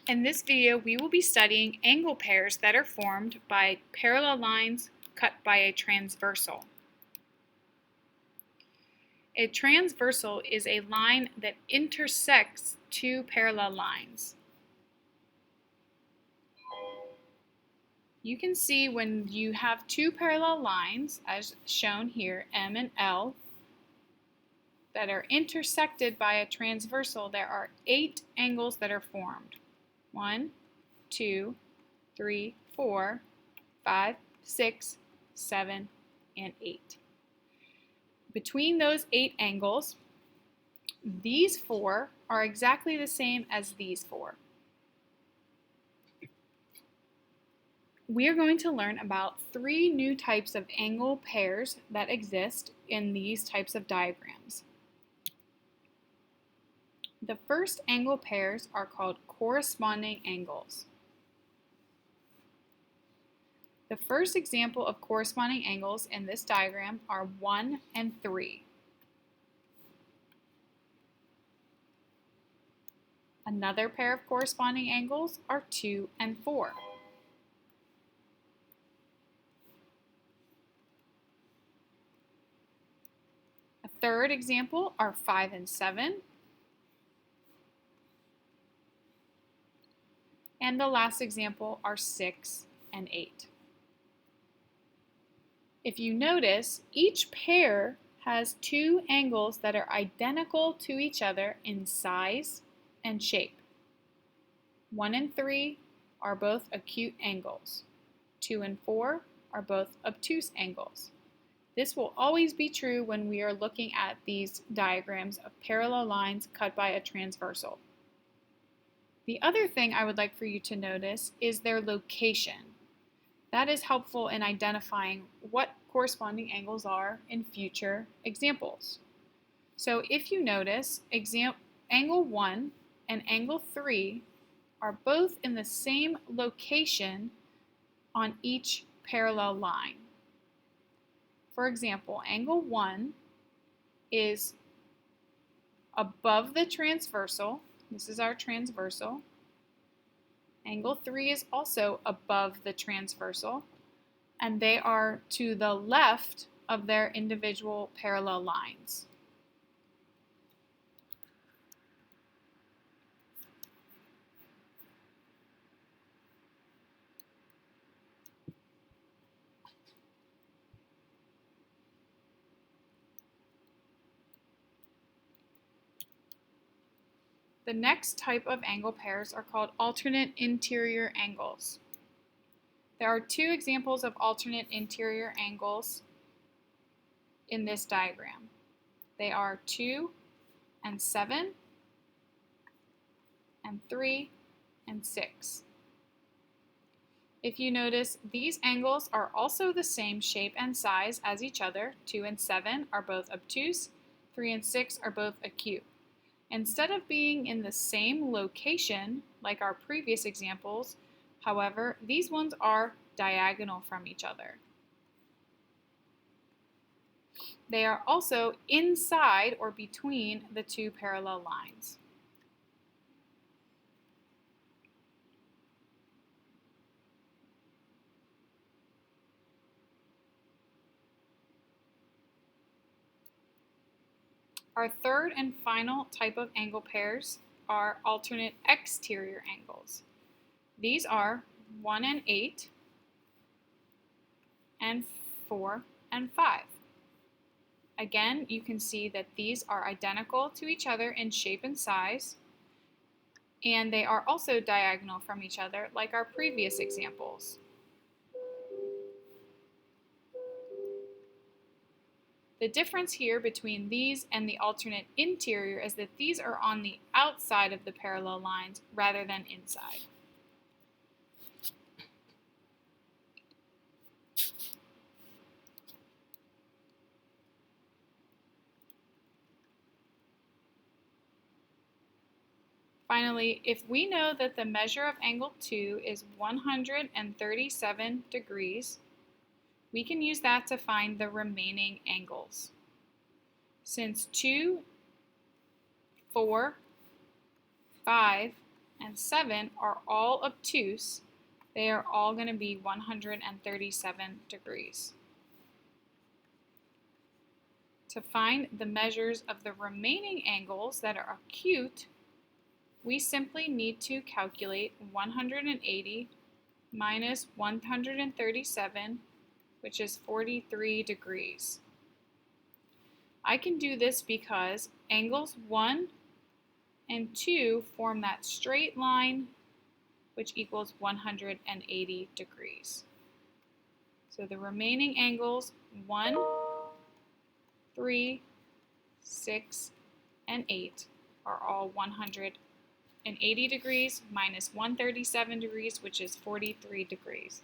In this video, we will be studying angle pairs that are formed by parallel lines cut by a transversal. A transversal is a line that intersects two parallel lines. You can see when you have two parallel lines, as shown here, M and L, that are intersected by a transversal, there are 8 angles that are formed. 1, 2, 3, 4, 5, 6, 7, and 8. Between those 8 angles, these 4 are exactly the same as these 4. We are going to learn about 3 new types of angle pairs that exist in these types of diagrams. The first angle pairs are called corresponding angles. The first example of corresponding angles in this diagram are 1 and 3. Another pair of corresponding angles are 2 and 4. A third example are 5 and 7. And the last example are 6 and 8. If you notice, each pair has 2 angles that are identical to each other in size and shape. 1 and 3 are both acute angles. 2 and 4 are both obtuse angles. This will always be true when we are looking at these diagrams of parallel lines cut by a transversal. The other thing I would like for you to notice is their location. That is helpful in identifying what corresponding angles are in future examples. So if you notice, angle 1 and angle 3 are both in the same location on each parallel line. For example, angle 1 is above the transversal. This is our transversal. Angle 3 is also above the transversal, and they are to the left of their individual parallel lines. The next type of angle pairs are called alternate interior angles. There are 2 examples of alternate interior angles in this diagram. They are 2 and 7 and 3 and 6. If you notice, these angles are also the same shape and size as each other. 2 and 7 are both obtuse, 3 and 6 are both acute. Instead of being in the same location like our previous examples, however, these ones are diagonal from each other. They are also inside or between the 2 parallel lines. Our third and final type of angle pairs are alternate exterior angles. These are 1 and 8 and 4 and 5. Again, you can see that these are identical to each other in shape and size, and they are also diagonal from each other like our previous examples. The difference here between these and the alternate interior is that these are on the outside of the parallel lines rather than inside. Finally, if we know that the measure of angle 2 is 137 degrees, we can use that to find the remaining angles. Since 2, 4, 5, and 7 are all obtuse. They are all going to be 137 degrees. To find the measures of the remaining angles that are acute, we simply need to calculate 180 minus 137, which is 43 degrees. I can do this because angles 1 and 2 form that straight line, which equals 180 degrees. So the remaining angles 1, 3, 6, and 8 are all 180 degrees minus 137 degrees, which is 43 degrees.